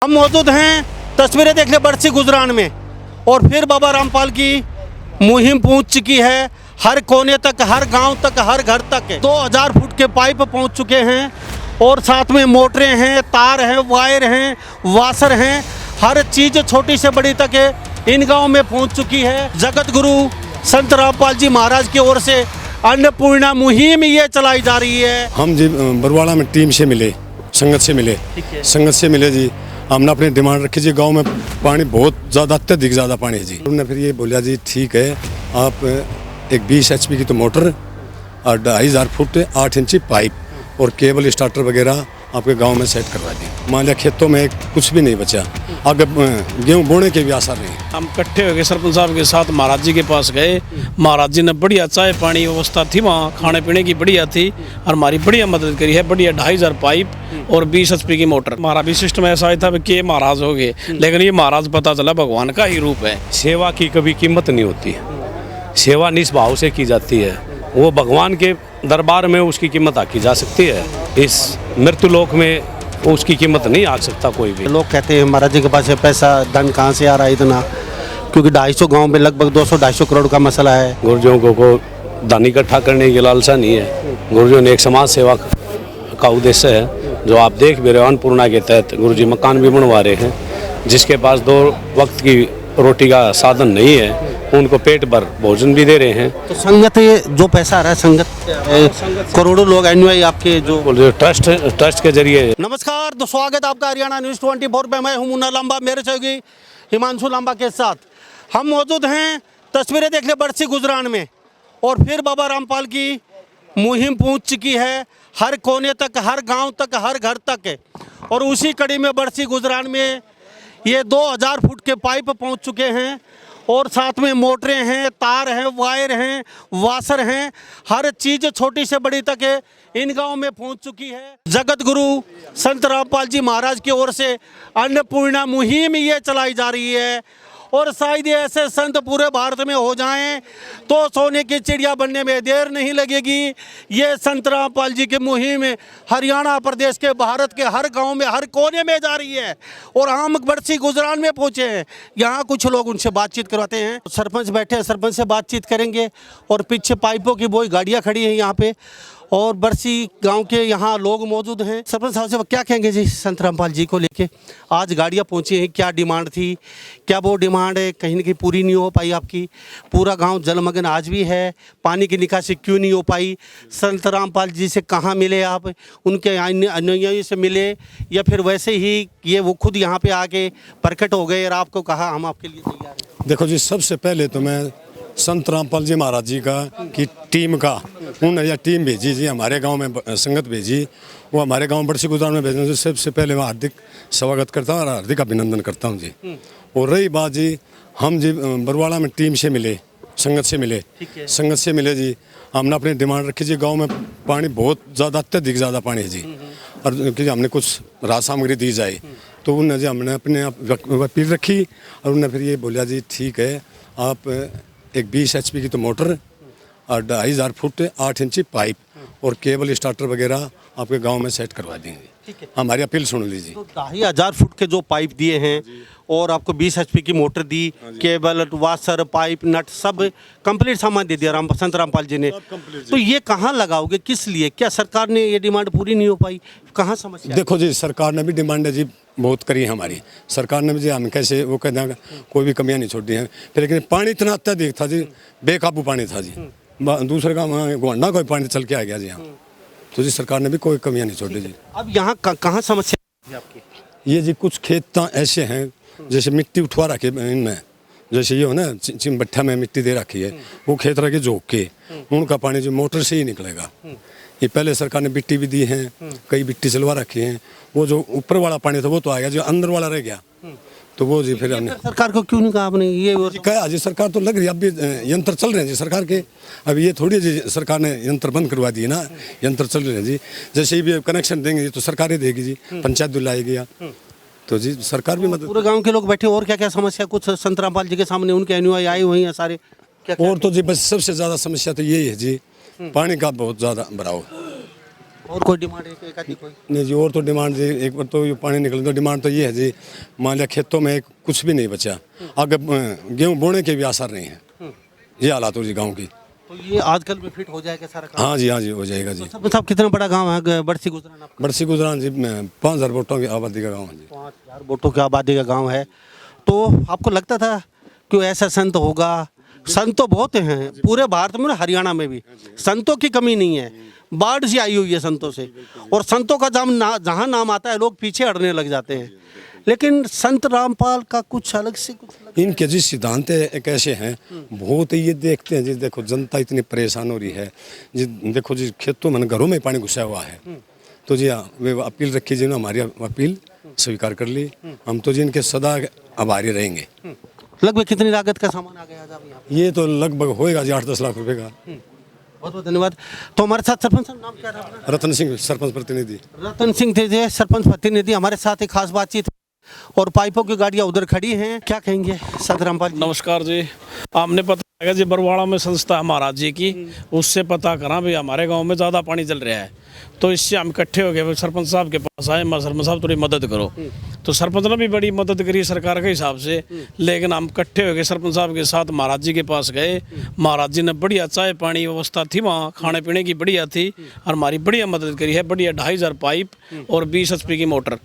हम मौजूद हैं, तस्वीरें देख ले बरसी गुजरान में, और फिर बाबा रामपाल की मुहिम पहुंच चुकी है। हर कोने तक, हर गांव तक, हर घर तक 2000 फुट के पाइप पहुंच चुके हैं, और साथ में मोटरें हैं, तार हैं, वायर हैं, वाशर हैं, हर चीज़ छोटी से बड़ी तक इन गाँव में पहुँच चुकी है। जगत गुरु संत रामपाल जी महाराज की ओर से अन्नपूर्णा मुहिम ये चलाई जा रही है। हम जी बरवाड़ा में टीम से मिले, संगत से मिले, संगत से मिले जी। हमने अपनी डिमांड रखी जी, गांव में पानी बहुत ज़्यादा, अत्यधिक ज़्यादा पानी है जी। उन्होंने फिर ये बोला जी ठीक है, आप एक 20 HP की तो मोटर और 2500 फुट 8 इंची पाइप और केबल स्टार्टर वगैरह आपके गांव में सेट करवा दी। मान लिया खेतों में कुछ भी नहीं बचा, आगे गेहूँ बोने के भी आसार नहीं। हम इकट्ठे हो गए सरपंच साहब के साथ, महाराज जी के पास गए। महाराज जी ने बढ़िया चाय पानी व्यवस्था थी, वहाँ खाने पीने की बढ़िया थी, और हमारी बढ़िया मदद करी है। बढ़िया 2500 पाइप और 20 HP की मोटर। हमारा भी सिस्टम ऐसा था कि महाराज हो गए, लेकिन ये महाराज पता चला भगवान का ही रूप है। सेवा की कभी कीमत नहीं होती, सेवा निस्भाव से की जाती है। वो भगवान के दरबार में उसकी कीमत आकी जा सकती है, इस मृत्यु लोक में उसकी कीमत नहीं आ सकता कोई भी। लोग कहते हैं महाराज जी के पास पैसा धन कहाँ से आ रहा है इतना, क्योंकि 250 गांव में लगभग 200-250 करोड़ का मसला है। गुरुजियों को धन इकट्ठा करने की लालसा नहीं है। गुरुजियों ने एक समाज सेवा का उद्देश्य है, जो आप देख भी रहे हो। अन्नपूर्णा के तहत गुरुजी मकान भी बनवा रहे हैं। जिसके पास 2 वक्त की रोटी का साधन नहीं है, उनको पेट भर भोजन भी दे रहे हैं। तो संगत जो पैसा आ रहा है, संगत करोड़ों लोग अनुयायी आपके जो ट्रस्ट के जरिए। नमस्कार, तो स्वागत आपका हरियाणा न्यूज़ 24 में। मैं हूं मुन्ना लांबा, मेरे सहयोगी हिमांशु लांबा के साथ। हम मौजूद हैं, तस्वीरें देख ले बरसी गुजरान में, और फिर बाबा रामपाल की मुहिम पहुंच चुकी है हर कोने तक, हर गांव तक, हर घर तक। और उसी कड़ी में बरसी गुजरान में ये 2000 फुट के पाइप पहुंच चुके हैं, और साथ में मोटरें हैं, तार हैं, वायर हैं, वाशर हैं, हर चीज़ छोटी से बड़ी तक इन गांव में पहुंच चुकी है। जगत गुरु संत रामपाल जी महाराज की ओर से अन्नपूर्णा मुहिम ये चलाई जा रही है, और शायद ये ऐसे संत पूरे भारत में हो जाएं तो सोने की चिड़िया बनने में देर नहीं लगेगी। ये संत रामपाल जी की मुहिम हरियाणा प्रदेश के, भारत के हर गांव में, हर कोने में जा रही है। और हम बरसी गुजरान में पहुंचे हैं, यहाँ कुछ लोग उनसे बातचीत करवाते हैं। सरपंच बैठे हैं, सरपंच से बातचीत करेंगे। और पीछे पाइपों की बोई गाड़ियाँ खड़ी हैं यहाँ पे, और बरसी गांव के यहाँ लोग मौजूद हैं। सरपंच साहब से क्या कहेंगे जी संत रामपाल जी को लेके? आज गाड़ियाँ पहुँची हैं, क्या डिमांड थी, क्या वो डिमांड कहीं ना कहीं पूरी नहीं हो पाई आपकी? पूरा गांव जलमग्न आज भी है, पानी की निकासी क्यों नहीं हो पाई? संत रामपाल जी से कहाँ मिले आप? उनके अनुयायियों से मिले, या फिर वैसे ही ये वो खुद यहाँ पे आके प्रकट हो गए और आपको कहा हम आपके लिए तैयार हैं? देखो जी, सबसे पहले तो मैं संत रामपाल जी महाराज जी का की टीम का, उन्होंने यह टीम भेजी जी हमारे गांव में, संगत भेजी, वो हमारे गांव बरसी गुजरान में भेजने से सबसे पहले मैं हार्दिक स्वागत करता हूँ और हार्दिक अभिनंदन करता हूँ जी। और रही बात जी, हम जी बरवाड़ा में टीम से मिले, संगत से मिले, संगत से मिले जी। हमने अपनी डिमांड रखी जी, गाँव में पानी बहुत ज़्यादा, अत्यधिक ज़्यादा पानी है जी, और कि हमने कुछ राहत सामग्री दी जाए। तो उन्होंने जी हमने अपने अपील रखी, और उन्होंने फिर ये बोला जी ठीक है, आप एक 20 HP की तो मोटर और 2500 फुट 8 इंची पाइप और केबल स्टार्टर वगैरह आपके गांव में सेट करवा देंगे। हमारी अपील सुन लीजिए। तो 2500 फुट के जो पाइप दिए हैं, और आपको 20 HP की मोटर दी, केबल, वाशर, पाइप, नट, सब कंप्लीट सामान दे दिया संत रामपाल जी ने। तो ये कहाँ लगाओगे, किस लिए? क्या सरकार ने ये डिमांड पूरी नहीं हो पाई? कहाँ समस्या? देखो जी, सरकार ने भी डिमांड जी बहुत करी है हमारी। सरकार ने भी जी हम कैसे वो कहते हैं, कोई भी कमियां नहीं छोड़ी हैं, फिर लेकिन पानी इतना अत्यधिक था जी, बेकाबू पानी था जी। दूसरे का गुआंडा कोई पानी चल के आ गया जी यहाँ। तो जी सरकार ने भी कोई कमियां नहीं छोड़ी जी। अब यहाँ कहाँ समस्या है आपकी? ये जी कुछ खेत ऐसे हैं, जैसे मिट्टी उठवा रखी इनमें, जैसे ये हो ना चिमबट्ठा में मिट्टी दे रखी है, वो खेत रखे जोक के, उनका पानी जो मोटर से ही निकलेगा। ये पहले सरकार ने बिट्टी भी दी है, कई बिट्टी चलवा रखी हैं। वो जो ऊपर वाला पानी था वो तो आ गया, जो अंदर वाला रह गया, तो वो जी फिर हमने सरकार को क्यों नहीं कहा आपने? ये कहा जी, सरकार तो लग रही है, अब भी यंत्र चल रहे हैं जी सरकार के। अब ये थोड़ी जी सरकार ने यंत्र बंद करवा दिए ना, यंत्र चल रहे हैं जी। जैसे ही भी कनेक्शन देंगे तो सरकार ही देगी जी, पंचायत बुलाएगी, तो जी सरकार भी मदद। पूरे गांव के लोग बैठे, और क्या क्या समस्या कुछ संत रामपाल जी के सामने उनके अनुयायी आए हुए हैं सारे? क्या और तो जी बस सबसे ज़्यादा समस्या तो यही है जी, पानी का बहुत ज़्यादा भराव। और कोई डिमांड है एक आधी कोई? नहीं जी, और तो डिमांड जी, एक बार तो ये पानी निकले तो डिमांड तो ये है जी, मान लिया खेतों में कुछ भी नहीं बचा, आगे गेहूँ बोने के भी आसार नहीं है, ये हालात हो जी गाँव की। तो ये आजकल में फिट हो जाएगा सारा काम? हाँ जी हो जाएगा जी। सरपंच साहब कितना बड़ा गांव है बरसी गुजरान आपका? बरसी गुजरान जी 5000 वोटों की आबादी का गाँव है जी। 5000 वोटों की आबादी का गांव है। तो आपको लगता था कि ऐसा संत होगा? संत तो बहुत हैं पूरे भारत में, हरियाणा में भी संतों की कमी नहीं है, बाढ़ सी आई हुई है संतों से, और संतों का जहाँ नाम आता है लोग पीछे हटने लग जाते हैं। लेकिन संत रामपाल का कुछ अलग से इनके जी सिद्धांत एक ऐसे हैं, बहुत ये देखते हैं जी, देखो जनता इतनी परेशान हो रही है जी, देखो जी खेतों में घरों में पानी घुसा हुआ है, तो जी हाँ वे अपील रखी जी, हमारी अपील स्वीकार कर ली, हम तो जी इनके सदा आभारी रहेंगे। लगभग कितनी लागत का सामान आ गया आज आप यहाँ? ये तो लगभग होएगा जी 8-10 लाख रुपए का। बहुत बहुत धन्यवाद। तो हमारे साथ सरपंच साहब, नाम क्या था अपना? रतन सिंह सरपंच प्रतिनिधि। रतन सिंह थे सरपंच प्रतिनिधि हमारे साथ। एक खास बातचीत, और पाइपों की गाड़ियां उधर खड़ी हैं, क्या कहेंगे संत रामपाल जी? नमस्कार जी। आपने पता लगा जी बरवाड़ा में संस्था है महाराज जी की, उससे पता करा भाई हमारे गांव में ज़्यादा पानी चल रहा है, तो इससे हम इकट्ठे हो गए सरपंच साहब के पास आए, सरपंच साहब थोड़ी मदद करो। तो सरपंच ने भी बड़ी मदद करी सरकार के हिसाब से, लेकिन हम इकट्ठे हो गए सरपंच साहब के साथ महाराज जी के पास गए। महाराज जी ने बढ़िया चाय पानी व्यवस्था थी वहाँ, खाने पीने की बढ़िया थी, और हमारी बढ़िया मदद करी है। बढ़िया 2500 पाइप और 20 HP की मोटर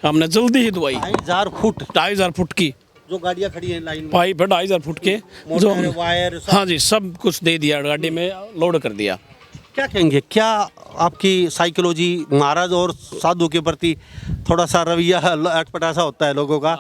हमने जल्दी ही दवाई। 2500 फुट की जो गाड़ियां खड़ी हैं लाइन में, पाइप है 2500 फुट के, जो वायर, हाँ जी सब कुछ दे दिया, गाड़ी में लोड कर दिया। क्या कहेंगे, क्या आपकी साइकोलॉजी महाराज और साधु के प्रति थोड़ा सा रवैया अटपटा सा होता है लोगों का,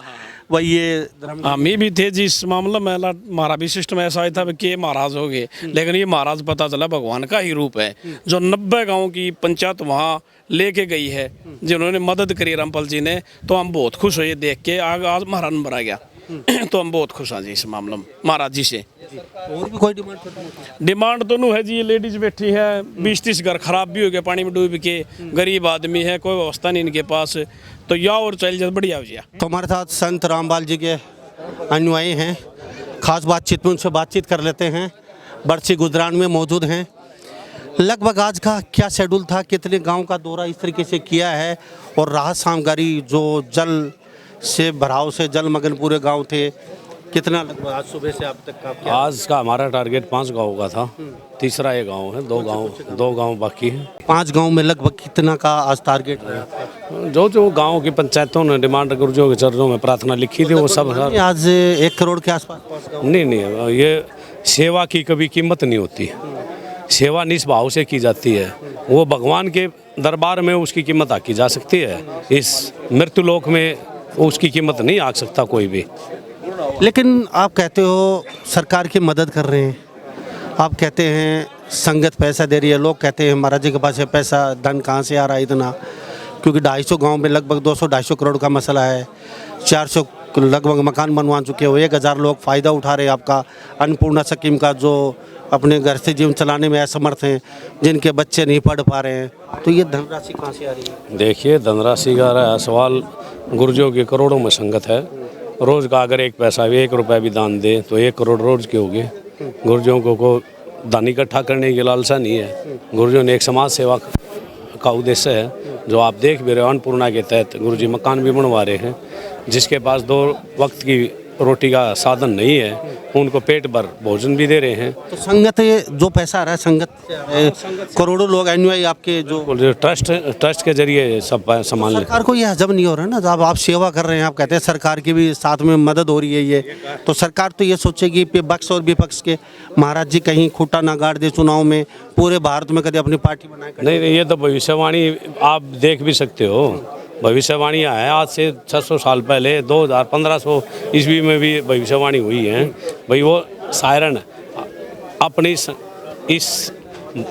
वही ये हम भी थे जी इस मामले में, हमारा भी सिस्टम ऐसा ही था कि महाराज हो गए, लेकिन ये महाराज पता चला भगवान का ही रूप है, जो 90 गाँव की पंचायत वहाँ लेके गई है, जिन्होंने मदद करी रामपाल जी ने, तो हम बहुत खुश हुए देख के। आज महाराज नंबर आ गया तो हम बहुत खुश हैं जी इस मामले में महाराज जी से। और भी कोई डिमांड तो नहीं है जी, ये लेडीज बैठी है, 20-30 घर खराब भी हो गए पानी में डूब के, गरीब आदमी है, कोई व्यवस्था नहीं इनके पास, तो या और चल जाए बढ़िया हो जाए। तो हमारे साथ संत रामपाल जी के अनुयायी हैं, खास बातचीत में उनसे बातचीत कर लेते हैं। बरसी गुजरान में मौजूद हैं। लगभग आज का क्या शेड्यूल था, कितने गांव का दौरा इस तरीके से किया है, और राहत सामग्री जो जल से भराव से जलमग्न पूरे गांव थे, कितना लगभग आज सुबह से अब तक का क्या? आज का हमारा टारगेट 5 गाँव का था, तीसरा ये गाँव है, 2 गाँव बाकी है। 5 गांव में लगभग कितना का आज टारगेट है? जो गाँव की पंचायतों ने डिमांड गुरुजों के चरणों में प्रार्थना लिखी थी वो सब आज 1 करोड़ के आसपास। नहीं, ये सेवा की कभी कीमत नहीं होती, सेवा निस्भाव से की जाती है, वो भगवान के दरबार में उसकी कीमत आकी जा सकती है, इस मृत्युलोक में उसकी कीमत नहीं आ सकता कोई भी। लेकिन आप कहते हो सरकार की मदद कर रहे हैं, आप कहते हैं संगत पैसा दे रही है, लोग कहते हैं महाराज जी के पास है पैसा, धन कहाँ से आ रहा है इतना, क्योंकि 250 गांव में लगभग 200-250 करोड़ का मसला है, 400 लगभग मकान बनवा चुके हो, 1000 लोग फ़ायदा उठा रहे हैं आपका अन्नपूर्णा स्कीम का, जो अपने घर से जीवन चलाने में असमर्थ हैं, जिनके बच्चे नहीं पढ़ पा रहे हैं, तो ये धनराशि कहाँ से आ रही है? देखिए धनराशि का सवाल, गुर्जों की करोड़ों में संगत है, रोज़ का अगर 1 पैसा भी 1 रुपया भी दान दे तो 1 करोड़ रोज़ के हो गए। गुर्जों को दान इकट्ठा करने की लालसा नहीं है, गुर्जों ने एक समाज सेवा का उद्देश्य है, जो आप देख भी रहे हो। अन्नपूर्णा के तहत गुरुजी मकान भी बनवा रहे हैं, जिसके पास 2 वक्त की रोटी का साधन नहीं है, उनको पेट भर भोजन भी दे रहे हैं। तो संगत जो पैसा आ रहा है, संगत करोड़ों लोग अनुयायी आपके जो ट्रस्ट के जरिए सब संभाल। सरकार को ये हजम नहीं हो रहा है ना, जब आप सेवा कर रहे हैं, आप कहते हैं सरकार की भी साथ में मदद हो रही है, ये तो सरकार तो ये सोचेगी विपक्ष और विपक्ष के महाराज जी कहीं खूंटा ना गाड़ दे चुनाव में, पूरे भारत में कभी अपनी पार्टी बनाए। नहीं, ये तो भविष्यवाणी आप देख भी सकते हो, भविष्यवाणियाँ हैं आज से 600 साल पहले, 1500 ईस्वी में भी भविष्यवाणी हुई है। भाई वो सायरन अपनी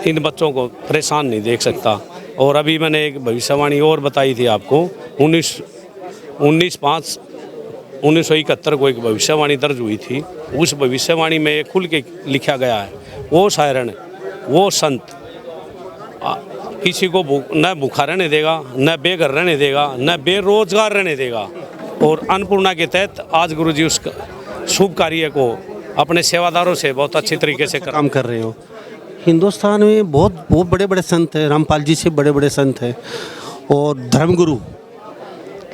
इन बच्चों को परेशान नहीं देख सकता। और अभी मैंने एक भविष्यवाणी और बताई थी आपको, 1971 को एक भविष्यवाणी दर्ज हुई थी, उस भविष्यवाणी में खुल के लिखा गया है, वो सायरन, वो संत किसी को न भूखा रहने देगा, न बेघर रहने देगा, न बेरोजगार रहने देगा। और अन्नपूर्णा के तहत आज गुरुजी उस शुभ कार्य को अपने सेवादारों से बहुत अच्छी तरीके से काम कर रहे हो। हिंदुस्तान में बहुत बहुत बड़े बड़े संत हैं, रामपाल जी से बड़े बड़े संत हैं और धर्मगुरु,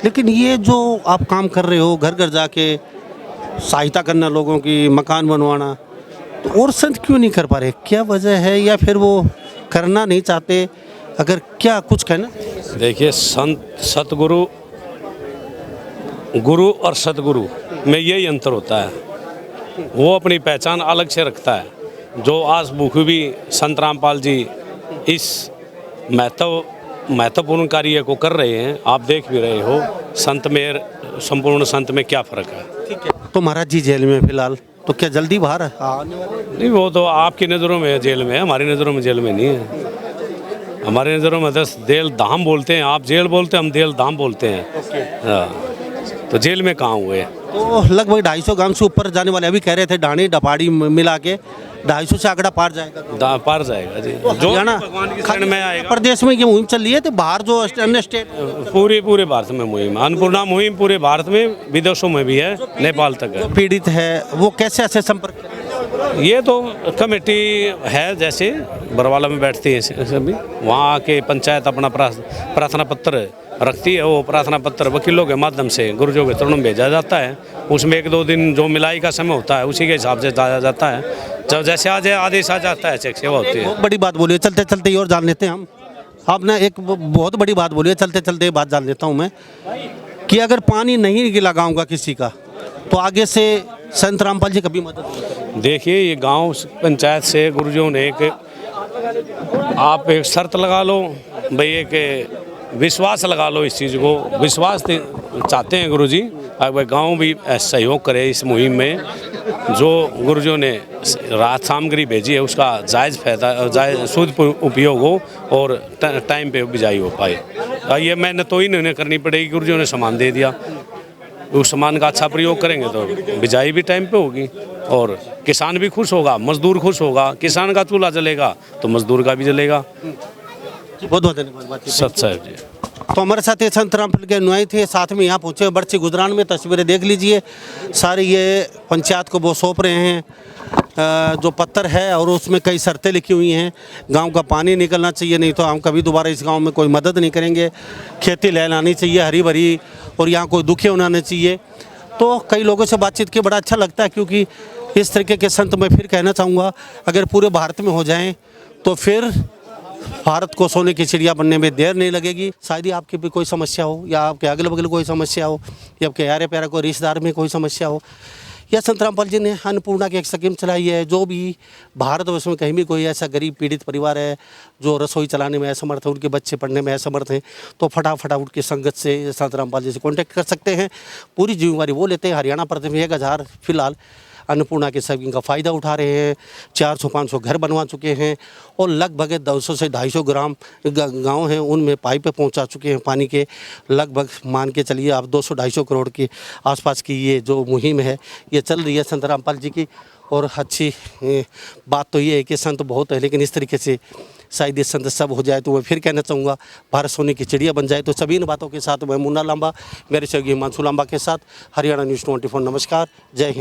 लेकिन ये जो आप काम कर रहे हो, घर घर जाके सहायता करना लोगों की, मकान बनवाना, तो और संत क्यों नहीं कर पा रहे? क्या वजह है, या फिर वो करना नहीं चाहते? अगर क्या कुछ कहना? देखिए, संत सतगुरु, गुरु और सतगुरु में यही अंतर होता है। वो अपनी पहचान अलग से रखता है। जो आज बखूबी संत रामपाल जी इस महत्वपूर्ण कार्य को कर रहे हैं, आप देख भी रहे हो। संत में, संपूर्ण संत में क्या फ़र्क है? ठीक है, तो महाराज जी जेल में फिलहाल, तो क्या जल्दी बाहर आने वाले? नहीं, वो तो आपकी नज़रों में जेल में है, हमारी नज़रों में जेल में नहीं है। हमारी नज़रों में 10 जेल धाम बोलते हैं, आप जेल बोलते हैं, हम जेल धाम बोलते हैं। हाँ, तो जेल में कहाँ हुए? तो लगभग 250 ग्राम से ऊपर जाने वाले, अभी कह रहे थे डाणी डपाड़ी मिला के 250 से आंकड़ा पार जाएगा। पार जाएगा जी, जो हरियाणा भगवान की शरण में आएगा। प्रदेश में ये मुहिम चल रही है, तो बाहर जो अन्य स्टेट, पूरे भारत में मुहिम, अन्नपूर्णा मुहिम पूरे भारत में, विदेशों में भी है, नेपाल तक है। पीड़ित है वो कैसे ऐसे संपर्क करें? ये तो कमेटी है, जैसे बरवाला में बैठती है सभी, वहाँ आके पंचायत अपना प्रार्थना पत्र रखती है। वो प्रार्थना पत्र वकीलों के माध्यम से गुरुजों के चरणों में भेजा जाता है। उसमें 1-2 दिन जो मिलाई का समय होता है, उसी के हिसाब से जाया जाता है। जब जैसे आज आदेश आ जाता है, चेक सेवा होती है। बहुत बड़ी बात बोलिए, चलते चलते और जान लेते हैं हम। आपने एक बहुत बड़ी बात बोली है, चलते चलते बात जान लेता हूँ मैं, कि अगर पानी नहीं लगाऊंगा किसी का, तो आगे से संत रामपाल जी कभी मदद नहीं करेंगे। देखिए, ये गांव पंचायत से गुरुजों ने आप एक शर्त लगा लो भाई, एक विश्वास लगा लो। इस चीज़ को विश्वास चाहते हैं गुरुजी, अगर गांव भी सहयोग करे इस मुहिम में। जो गुरुजों ने राहत सामग्री भेजी है, उसका जायज़ फायदा, जायज़ शुद्ध उपयोग हो और टाइम पे बिजाई हो पाए। ये मेहनत तो इन्होंने करनी पड़ेगी। गुरुजों ने सामान दे दिया, उस सामान का अच्छा प्रयोग करेंगे तो बिजाई भी टाइम पे होगी और किसान भी खुश होगा, मजदूर खुश होगा। किसान का चूल्हा जलेगा तो मजदूर का भी जलेगा। बहुत बहुत धन्यवाद। सत साहब जी। तो हमारे साथ ये संत रामपाल के अनुयायी थे, साथ में यहाँ पहुँचे बड़सी गुजरान में। तस्वीरें देख लीजिए, सारी ये पंचायत को वो सौंप रहे हैं जो पत्थर है, और उसमें कई शर्तें लिखी हुई हैं। गांव का पानी निकलना चाहिए, नहीं तो हम कभी दोबारा इस गांव में कोई मदद नहीं करेंगे। खेती लहलानी चाहिए हरी भरी, और यहाँ कोई दुखी होना नहीं चाहिए। तो कई लोगों से बातचीत की बड़ा अच्छा लगता है, क्योंकि इस तरीके के संत मैं फिर कहना चाहूँगा, अगर पूरे भारत में हो जाएँ तो फिर भारत को सोने की चिड़िया बनने में देर नहीं लगेगी। शायद ही आपकी भी कोई समस्या हो, या आपके अगल बगल कोई समस्या हो, या आपके यारे प्यारे कोई रिश्तेदार में कोई समस्या हो, या संत रामपाल जी ने अन्नपूर्णा की एक स्कीम चलाई है। जो भी भारतवर्ष में कहीं भी कोई ऐसा गरीब पीड़ित परिवार है जो रसोई चलाने में असमर्थ है, उनके बच्चे पढ़ने में असमर्थ हैं, तो फटाफट उनकी संगत से संत रामपाल जी से कॉन्टैक्ट कर सकते हैं। पूरी जिम्मेवारी वो लेते हैं। हरियाणा प्रदेश में 1000 फिलहाल अन्नपूर्णा के स्कीम का फ़ायदा उठा रहे हैं। 400-500 घर बनवा चुके हैं, और लगभग 200 से 250 ग्राम गांव हैं, उनमें पाइपें पहुंचा चुके हैं पानी के। लगभग मान के चलिए आप 200-250 करोड़ के आसपास की ये जो मुहिम है, ये चल रही है संत रामपाल जी की। और अच्छी बात तो ये है कि संत बहुत है, लेकिन इस तरीके से शायद ये संत सब हो जाए तो मैं फिर कहना चाहूँगा भारत सोने की चिड़िया बन जाए। तो सभी इन बातों के साथ मैं मुन्ना लांबा, मेरे सहयोगी हिमांशु लांबा के साथ, हरियाणा न्यूज़ 24। नमस्कार, जय हिंद।